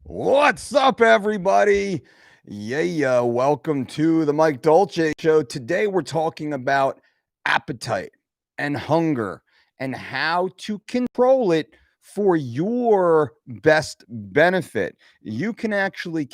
What's up, everybody? Yeah, welcome to the Mike Dolce Show. Today, we're talking about appetite and hunger and how to control it for your best benefit. You can actually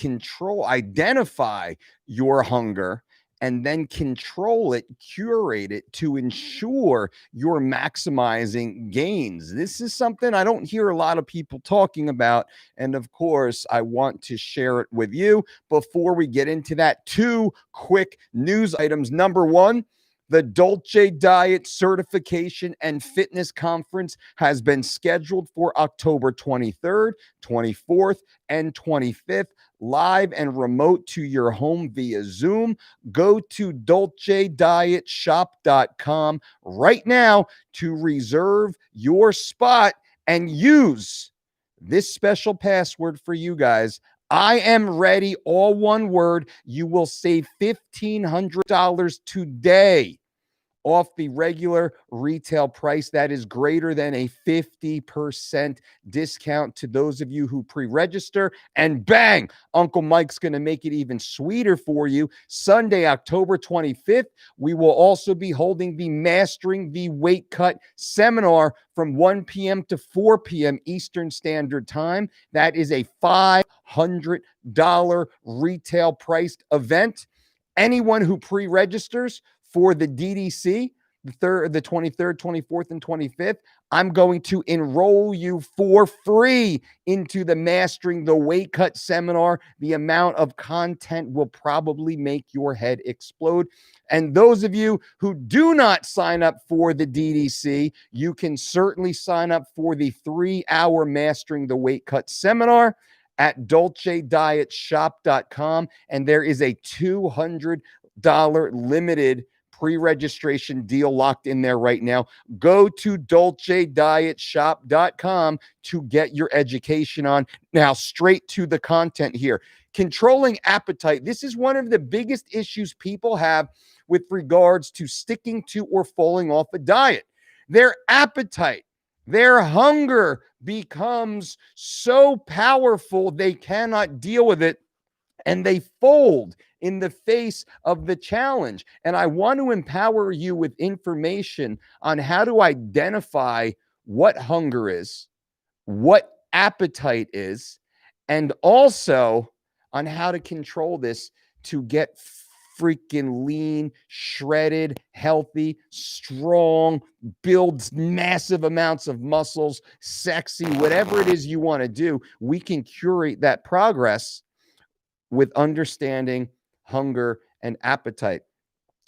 identify your hunger and then control it, curate it to ensure you're maximizing gains. This is something I don't hear a lot of people talking about. And of course, I want to share it with you. Before we get into that, two quick news items. Number one, the Dolce Diet Certification and Fitness Conference has been scheduled for October 23rd, 24th, and 25th, live and remote to your home via Zoom. Go to dolcedietshop.com right now to reserve your spot and use this special password for you guys. I am ready, all one word. You will save $1,500 today off the regular retail price. That is greater than a 50% discount to those of you who pre-register. And bang, Uncle Mike's going to make it even sweeter for you. Sunday, October 25th, we will also be holding the Mastering the Weight Cut seminar from 1 p.m. to 4 p.m. Eastern Standard Time. That is a $500 retail priced event. Anyone who pre-registers for the DDC, the 23rd, 24th, and 25th, I'm going to enroll you for free into the Mastering the Weight Cut seminar. The amount of content will probably make your head explode. And those of you who do not sign up for the DDC, you can certainly sign up for the 3-hour Mastering the Weight Cut seminar at dolcedietshop.com. And there is a $200 limited pre-registration deal locked in there right now. Go to dolcedietshop.com to get your education on. Now, straight to the content here. Controlling appetite. This is one of the biggest issues people have with regards to sticking to or falling off a diet. Their appetite, their hunger becomes so powerful they cannot deal with it, and they fold in the face of the challenge. And I want to empower you with information on how to identify what hunger is, what appetite is, and also on how to control this to get freaking lean, shredded, healthy, strong, builds massive amounts of muscles, sexy, whatever it is you want to do. We can curate that progress with understanding hunger and appetite.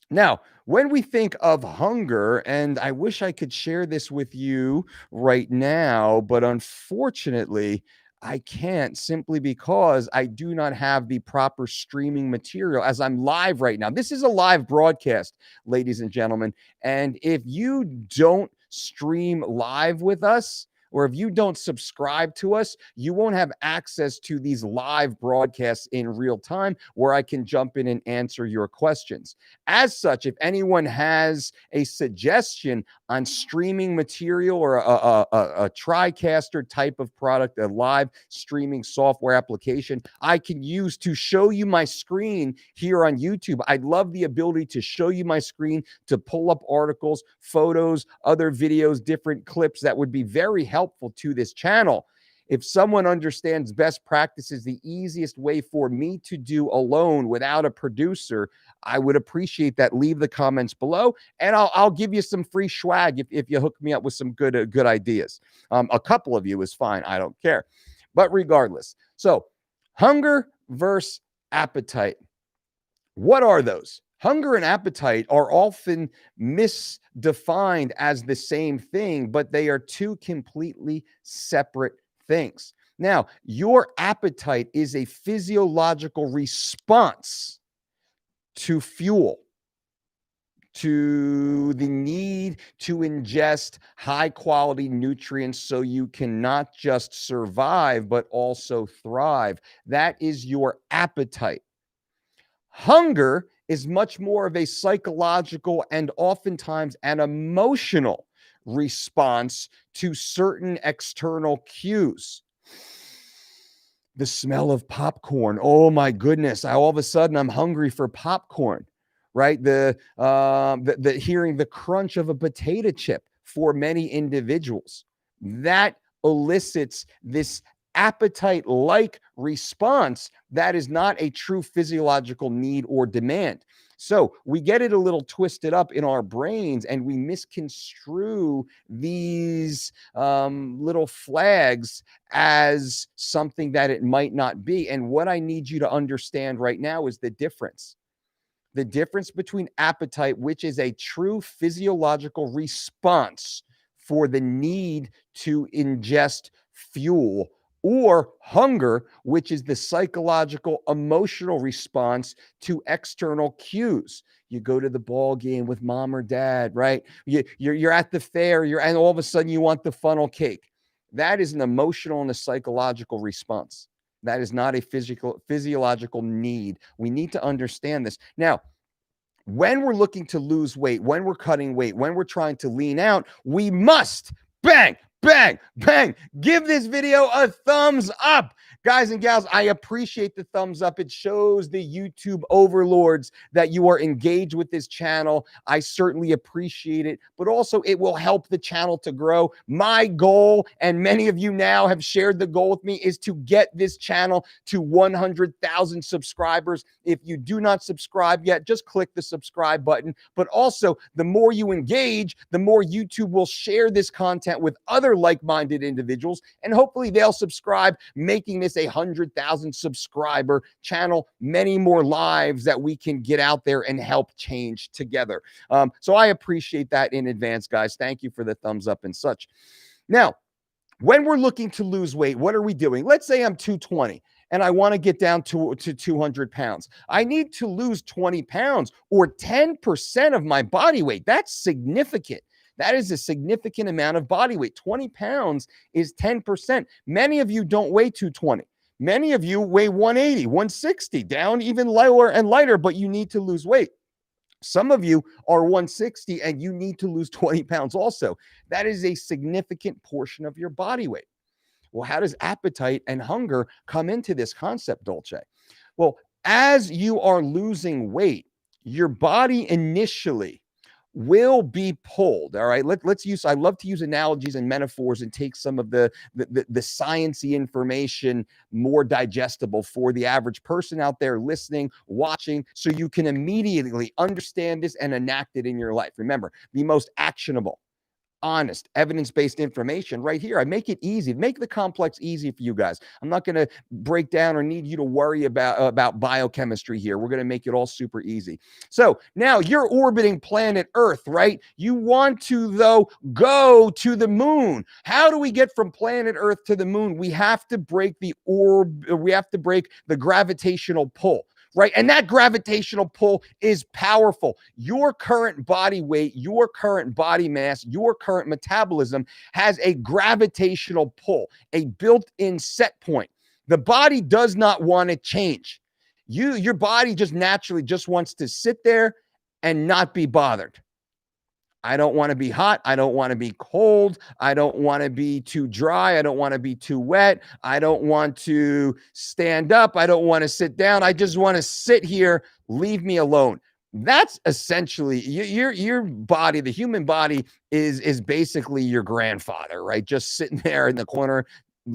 Now, when we think of hunger, and I wish I could share this with you right now, but unfortunately, I can't, simply because I do not have the proper streaming material as I'm live right now. This is a live broadcast, ladies and gentlemen. And if you don't stream live with us, or if you don't subscribe to us, you won't have access to these live broadcasts in real time where I can jump in and answer your questions. As such, if anyone has a suggestion on streaming material or a TriCaster type of product, a live streaming software application I can use to show you my screen here on YouTube, I'd love the ability to show you my screen, to pull up articles, photos, other videos, different clips that would be very helpful to this channel. If someone understands best practices, the easiest way for me to do alone without a producer, I would appreciate that. Leave the comments below, and I'll give you some free swag if you hook me up with some good ideas. A couple of you is fine. I don't care. But regardless, so hunger versus appetite. What are those? Hunger and appetite are often misdefined as the same thing, but they are two completely separate things. Now, your appetite is a physiological response to fuel, to the need to ingest high quality nutrients so you can not just survive, but also thrive. That is your appetite. Hunger is much more of a psychological and oftentimes an emotional response to certain external cues. The smell of popcorn. Oh my goodness. All of a sudden I'm hungry for popcorn, right? The hearing the crunch of a potato chip for many individuals. That elicits this appetite like response that is not a true physiological need or demand. So we get it a little twisted up in our brains and we misconstrue these little flags as something that it might not be. And what I need you to understand right now is the difference. The difference between appetite, which is a true physiological response for the need to ingest fuel, or hunger, which is the psychological, emotional response to external cues. You go to the ball game with mom or dad, right? You're at the fair, and all of a sudden you want the funnel cake. That is an emotional and a psychological response. That is not a physiological need. We need to understand this. Now, when we're looking to lose weight, when we're cutting weight, when we're trying to lean out, we must bang, bang, bang, give this video a thumbs up. Guys and gals, I appreciate the thumbs up. It shows the YouTube overlords that you are engaged with this channel. I certainly appreciate it, but also it will help the channel to grow. My goal, and many of you now have shared the goal with me, is to get this channel to 100,000 subscribers. If you do not subscribe yet, just click the subscribe button. But also, the more you engage, the more YouTube will share this content with other like-minded individuals, and hopefully they'll subscribe, making this a 100,000 subscriber channel, many more lives that we can get out there and help change together. So I appreciate that in advance, guys. Thank you for the thumbs up and such. Now, when we're looking to lose weight, what are we doing? Let's say I'm 220 and I want to get down to 200 pounds. I need to lose 20 pounds or 10% of my body weight. That's significant. That is a significant amount of body weight. 20 pounds is 10%. Many of you don't weigh 220. Many of you weigh 180, 160, down even lower and lighter, but you need to lose weight. Some of you are 160 and you need to lose 20 pounds also. That is a significant portion of your body weight. Well, how does appetite and hunger come into this concept, Dolce? Well, as you are losing weight, your body initially will be pulled. All right. Let's use, I love to use analogies and metaphors and take some of the sciencey information more digestible for the average person out there listening, watching, so you can immediately understand this and enact it in your life. Remember, the most actionable, honest, evidence-based information right here. I make it easy, make the complex easy for you guys. I'm not going to break down or need you to worry about biochemistry here. We're going to make it all super easy. So now you're orbiting planet Earth, right? You want to, though, go to the moon. How do we get from planet Earth to the moon? We have to break the gravitational pull. Right. And that gravitational pull is powerful. Your current body weight, your current body mass, your current metabolism has a gravitational pull, a built-in set point. The body does not want to change. Your body just naturally just wants to sit there and not be bothered. I don't want to be hot. I don't want to be cold. I don't want to be too dry. I don't want to be too wet. I don't want to stand up. I don't want to sit down. I just want to sit here. Leave me alone. That's essentially your body. The human body is basically your grandfather, right? Just sitting there in the corner.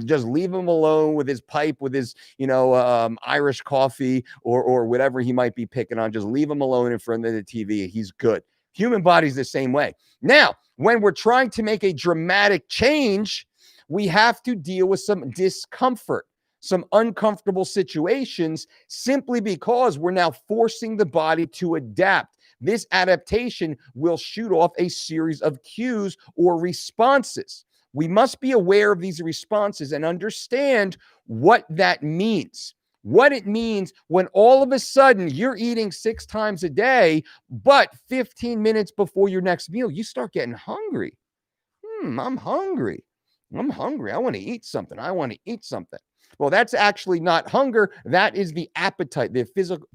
Just leave him alone with his pipe, with his, Irish coffee or whatever he might be picking on. Just leave him alone in front of the TV. He's good. Human body's the same way. Now, when we're trying to make a dramatic change, we have to deal with some discomfort, some uncomfortable situations, simply because we're now forcing the body to adapt. This adaptation will shoot off a series of cues or responses. We must be aware of these responses and understand what that means. What it means when all of a sudden you're eating 6 times a day, but 15 minutes before your next meal, you start getting hungry. I'm hungry. I'm hungry. I want to eat something. I want to eat something. Well, that's actually not hunger. That is the appetite, the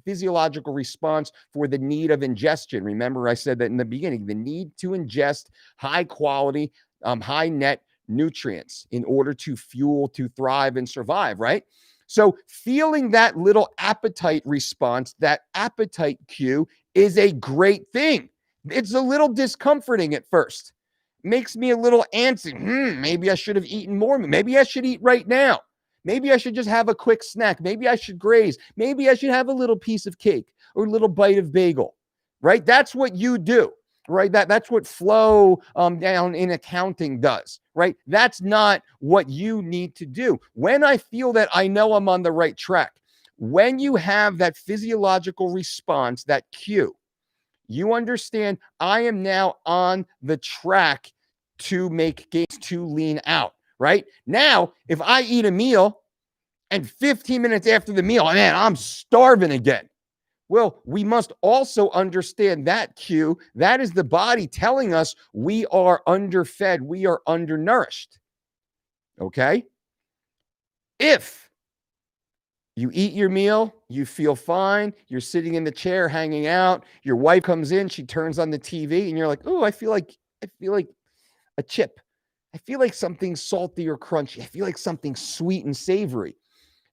physiological response for the need of ingestion. Remember, I said that in the beginning, the need to ingest high quality, high net nutrients in order to fuel, to thrive and survive, right? So feeling that little appetite response, that appetite cue, is a great thing. It's a little discomforting at first. Makes me a little antsy. Maybe I should have eaten more. Maybe I should eat right now. Maybe I should just have a quick snack. Maybe I should graze. Maybe I should have a little piece of cake or a little bite of bagel, right? That's what you do, right? That's what flow down in accounting does, right? That's not what you need to do. When I feel that I know I'm on the right track, when you have that physiological response, that cue, you understand I am now on the track to make gains, to lean out, right? Now, if I eat a meal and 15 minutes after the meal, man, I'm starving again. Well, we must also understand that cue. That is the body telling us we are underfed, we are undernourished. Okay? If you eat your meal, you feel fine, you're sitting in the chair hanging out, your wife comes in, she turns on the TV, and you're like, "Oh, I feel like a chip. I feel like something salty or crunchy. I feel like something sweet and savory."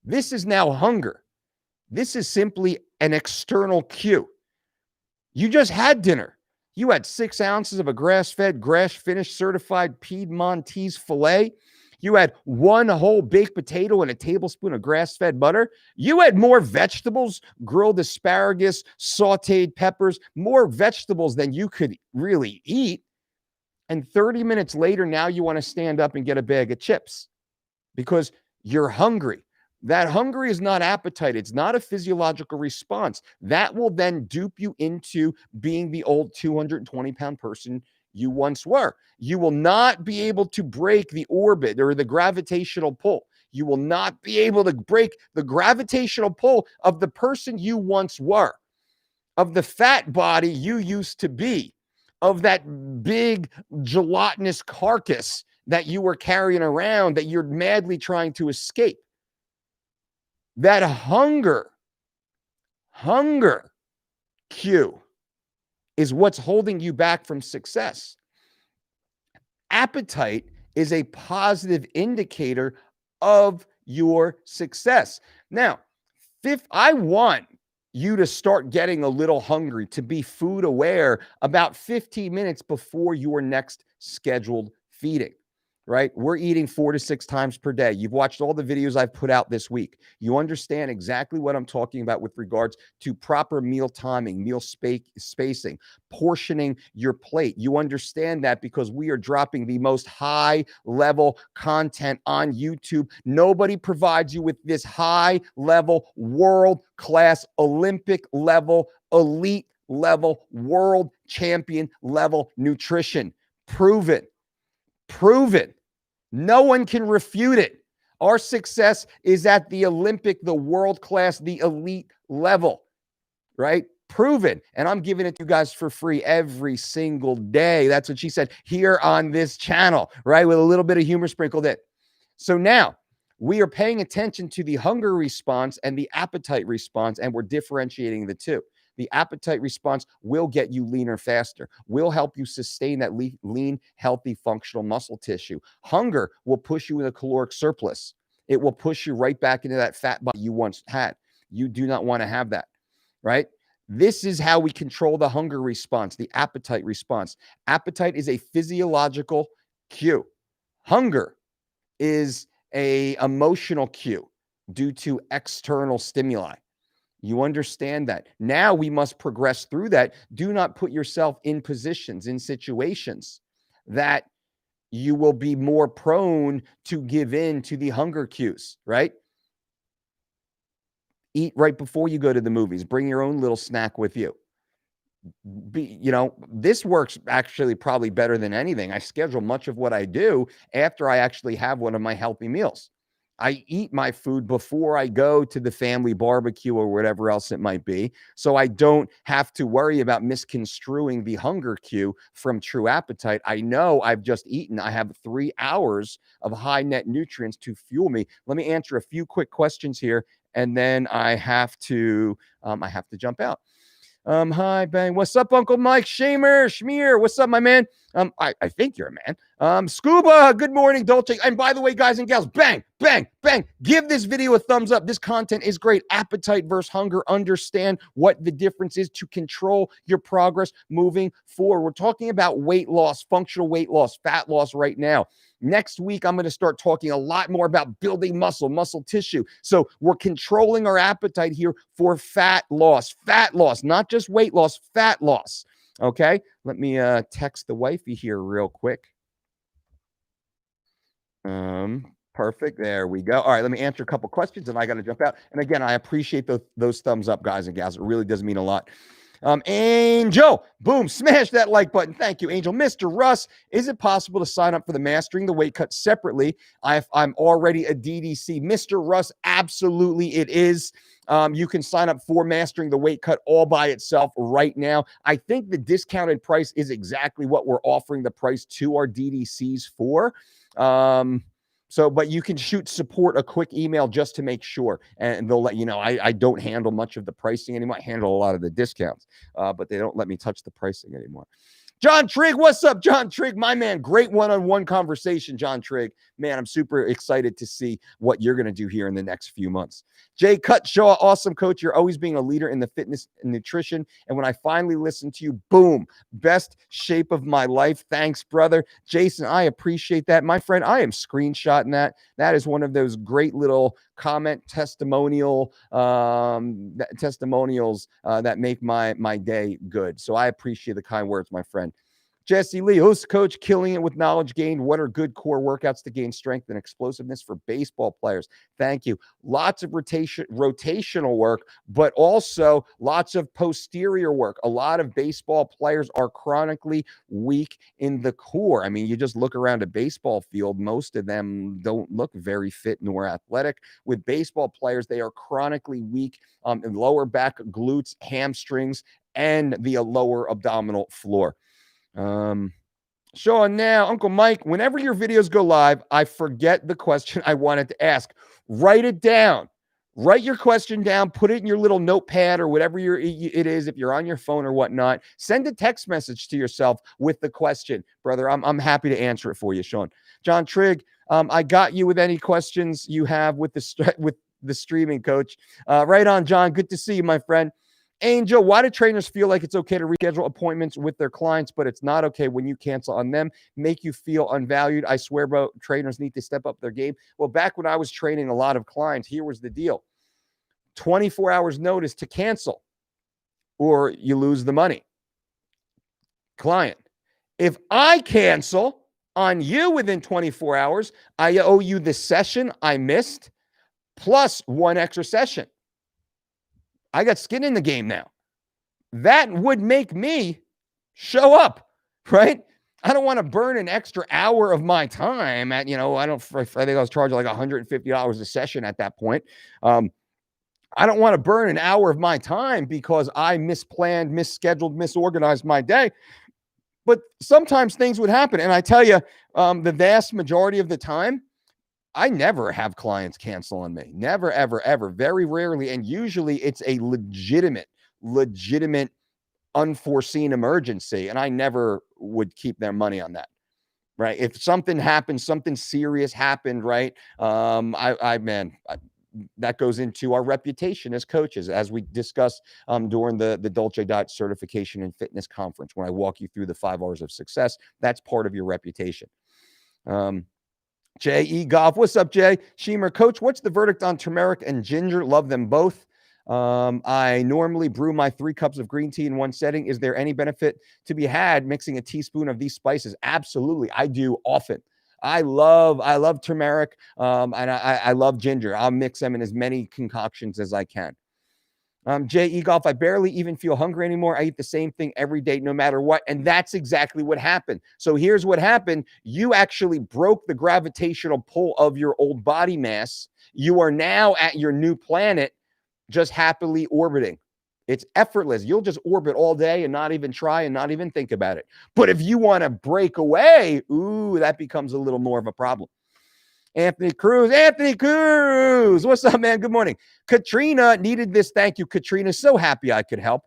This is now hunger. This is simply an external cue. You just had dinner. You had 6 ounces of a grass-fed, grass-finished, certified Piedmontese filet. You had 1 whole baked potato and a tablespoon of grass-fed butter. You had more vegetables, grilled asparagus, sauteed peppers, more vegetables than you could really eat. And 30 minutes later, now you want to stand up and get a bag of chips because you're hungry. That hunger is not appetite. It's not a physiological response. That will then dupe you into being the old 220-pound person you once were. You will not be able to break the orbit or the gravitational pull. You will not be able to break the gravitational pull of the person you once were, of the fat body you used to be, of that big gelatinous carcass that you were carrying around that you're madly trying to escape. That hunger cue is what's holding you back from success. Appetite is a positive indicator of your success. Now, I want you to start getting a little hungry, to be food aware about 15 minutes before your next scheduled feeding, right? We're eating 4 to 6 times per day. You've watched all the videos I've put out this week. You understand exactly what I'm talking about with regards to proper meal timing, meal spacing, portioning your plate. You understand that because we are dropping the most high level content on YouTube. Nobody provides you with this high level, world class, Olympic level, elite level, world champion level nutrition. Proven. No one can refute it. Our success is at the Olympic, the world class, the elite level, right? Proven. And I'm giving it to you guys for free every single day. That's what she said here on this channel, right? With a little bit of humor sprinkled in. So now we are paying attention to the hunger response and the appetite response, and we're differentiating the two. The appetite response will get you leaner faster, will help you sustain that lean, healthy, functional muscle tissue. Hunger will push you in a caloric surplus. It will push you right back into that fat body you once had. You do not want to have that, right? This is how we control the hunger response, the appetite response. Appetite is a physiological cue. Hunger is an emotional cue due to external stimuli. You understand that. Now we must progress through that. Do not put yourself in positions, in situations that you will be more prone to give in to the hunger cues, right? Eat right before you go to the movies. Bring your own little snack with you. This works actually probably better than anything. I schedule much of what I do after I actually have one of my healthy meals. I eat my food before I go to the family barbecue or whatever else it might be, so I don't have to worry about misconstruing the hunger cue from true appetite. I know I've just eaten. I have 3 hours of high net nutrients to fuel me. Let me answer a few quick questions here, and then I have to jump out. Hi, Bang. What's up, Uncle Mike? Schmear. What's up, my man? I think you're a man. Scuba, good morning, Dolce. And by the way, guys and gals, bang, bang, bang. Give this video a thumbs up. This content is great. Appetite versus hunger. Understand what the difference is to control your progress moving forward. We're talking about weight loss, functional weight loss, fat loss right now. Next week, I'm going to start talking a lot more about building muscle tissue. So we're controlling our appetite here for fat loss, not just weight loss, fat loss. Okay, let me text the wifey here real quick. Perfect. There we go. All right, let me answer a couple questions and I got to jump out. And again, I appreciate those thumbs up, guys and gals. It really does mean a lot. Angel, boom, smash that like button. Thank you, Angel. Mr. Russ, is it possible to sign up for the Mastering the Weight Cut separately? I'm already a DDC. Mr. Russ, absolutely it is. You can sign up for Mastering the Weight Cut all by itself right now. I think the discounted price is exactly what we're offering the price to our DDCs for. But you can shoot support a quick email just to make sure, and they'll let you know. I don't handle much of the pricing anymore. I handle a lot of the discounts, but they don't let me touch the pricing anymore. John Trigg, what's up, John Trigg? My man, great one-on-one conversation, John Trigg. Man, I'm super excited to see what you're going to do here in the next few months. Jay Cutshaw, awesome coach. You're always being a leader in the fitness and nutrition. And when I finally listened to you, boom, best shape of my life. Thanks, brother. Jason, I appreciate that. My friend, I am screenshotting that. That is one of those great little comment testimonials that make my day good. So I appreciate the kind words, my friend. Jesse Lee, host coach, killing it with knowledge gained. What are good core workouts to gain strength and explosiveness for baseball players? Thank you. Lots of rotational work, but also lots of posterior work. A lot of baseball players are chronically weak in the core. I mean, you just look around a baseball field, most of them don't look very fit nor athletic. With baseball players, they are chronically weak in lower back, glutes, hamstrings, and the lower abdominal floor. Sean, now, Uncle Mike, whenever your videos go live, I forget the question I wanted to ask. Write it down. Write your question down. Put it in your little notepad or whatever it is, if you're on your phone or whatnot. Send a text message to yourself with the question, brother. I'm happy to answer it for you, Sean. John Trigg, I got you with any questions you have with the streaming, coach. Right on, John. Good to see you, my friend. Angel, why do trainers feel like it's okay to reschedule appointments with their clients, but it's not okay when you cancel on them? Make you feel unvalued? I swear, bro, trainers need to step up their game. Well, back when I was training a lot of clients, here was the deal. 24 hours notice to cancel or you lose the money. Client, if I cancel on you within 24 hours, I owe you the session I missed plus one extra session. I got skin in the game now. That would make me show up, right? I don't want to burn an extra hour of my time at, I think I was charging like $150 a session at that point. I don't want to burn an hour of my time because I misplanned, misscheduled, misorganized my day. But sometimes things would happen. And I tell you, the vast majority of the time, I never have clients cancel on me. Never, ever, ever. Very rarely. And usually it's a legitimate, unforeseen emergency. And I never would keep their money on that. Right. If something happened, something serious happened, right? That goes into our reputation as coaches, as we discussed during the Dolce Diet Certification and Fitness Conference, when I walk you through the 5 hours of success. That's part of your reputation. J.E. Goff. What's up, Jay? Shemer, coach, what's the verdict on turmeric and ginger? Love them both. I normally brew my 3 cups of green tea in one setting. Is there any benefit to be had mixing a teaspoon of these spices? Absolutely. I do often. I love turmeric, and I love ginger. I'll mix them in as many concoctions as I can. J.E. Golf, I barely even feel hungry anymore. I eat the same thing every day, no matter what. And that's exactly what happened. So here's what happened. You actually broke the gravitational pull of your old body mass. You are now at your new planet, just happily orbiting. It's effortless. You'll just orbit all day and not even try and not even think about it. But if you want to break away, that becomes a little more of a problem. Anthony Cruz. What's up, man? Good morning. Katrina needed this. Thank you, Katrina. So happy I could help.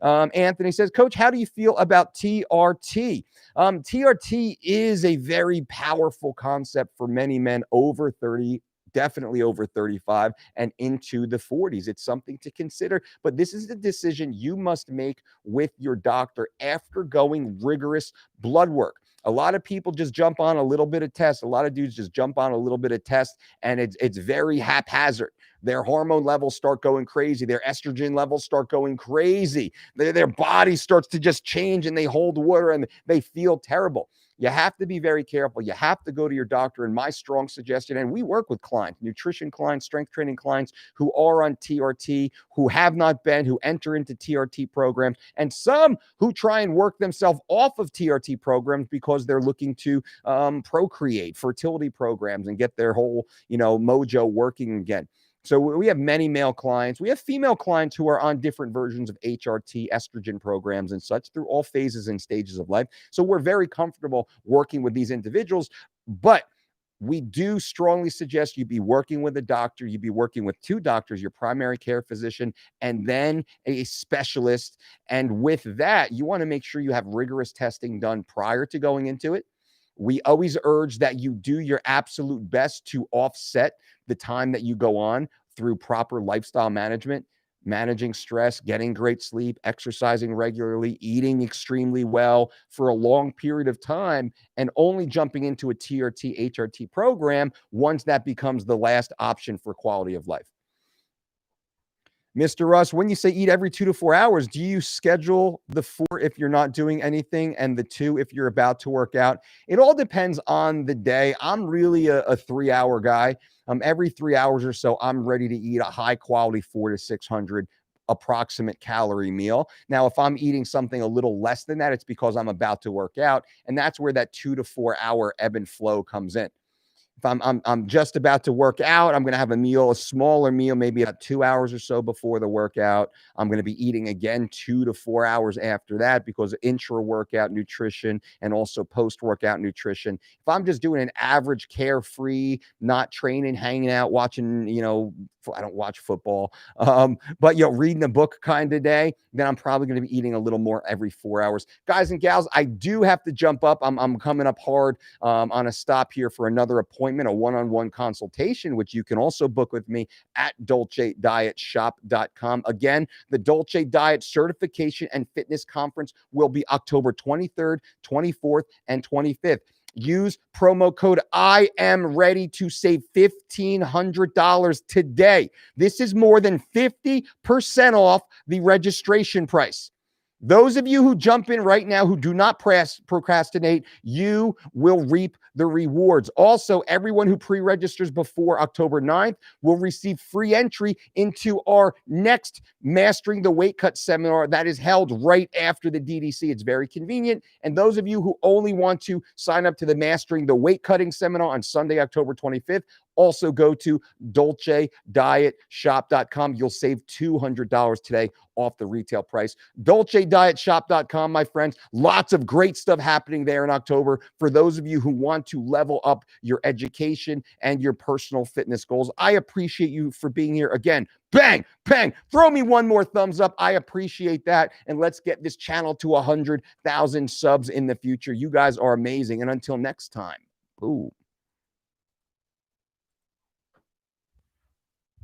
Anthony says, Coach, how do you feel about TRT? TRT is a very powerful concept for many men over 30, definitely over 35 and into the 40s. It's something to consider, but this is the decision you must make with your doctor after going rigorous blood work. A lot of people just jump on a little bit of test. A lot of dudes just jump on a little bit of test, and it's very haphazard. Their hormone levels start going crazy. Their estrogen levels start going crazy. Their body starts to just change, and they hold water, and they feel terrible. You have to be very careful. You have to go to your doctor. And my strong suggestion, and we work with clients, nutrition clients, strength training clients who are on TRT, who have not been, who enter into TRT programs, and some who try and work themselves off of TRT programs because they're looking to procreate, fertility programs, and get their whole, mojo working again. So we have many male clients. We have female clients who are on different versions of HRT, estrogen programs and such through all phases and stages of life. So we're very comfortable working with these individuals, but we do strongly suggest you be working with a doctor. You be working with two doctors, your primary care physician, and then a specialist. And with that, you want to make sure you have rigorous testing done prior to going into it. We always urge that you do your absolute best to offset the time that you go on through proper lifestyle management, managing stress, getting great sleep, exercising regularly, eating extremely well for a long period of time, and only jumping into a TRT, HRT program once that becomes the last option for quality of life. Mr. Russ, when you say eat every 2 to 4 hours, do you schedule the 4 if you're not doing anything and the 2 if you're about to work out? It all depends on the day. I'm really a 3-hour guy. Every 3 hours or so, I'm ready to eat a high quality 400 to 600 approximate calorie meal. Now, if I'm eating something a little less than that, it's because I'm about to work out. And that's where that 2 to 4 hour ebb and flow comes in. If I'm just about to work out, I'm going to have a smaller meal, maybe about 2 hours or so before the workout. I'm going to be eating again 2 to 4 hours after that because of intra-workout nutrition and also post-workout nutrition. If I'm just doing an average carefree, not training, hanging out, watching, I don't watch football, but reading a book kind of day, then I'm probably going to be eating a little more every 4 hours. Guys and gals, I do have to jump up. I'm coming up hard on a stop here for another appointment, a one-on-one consultation, which you can also book with me at DOLCEdietshop.com. Again, the Dolce Diet Certification and Fitness Conference will be October 23rd, 24th, and 25th. Use promo code I am ready to save $1,500 today. This is more than 50% off the registration price. Those of you who jump in right now, who do not procrastinate, you will reap the rewards. Also, everyone who pre-registers before October 9th will receive free entry into our next Mastering the Weight Cut seminar that is held right after the DDC. It's very convenient. And those of you who only want to sign up to the Mastering the Weight Cutting seminar on Sunday, October 25th, also go to DolceDietShop.com. You'll save $200 today off the retail price. DolceDietShop.com, my friends. Lots of great stuff happening there in October for those of you who want to level up your education and your personal fitness goals. I appreciate you for being here. Again, bang, bang. Throw me one more thumbs up. I appreciate that. And let's get this channel to 100,000 subs in the future. You guys are amazing. And until next time, boom.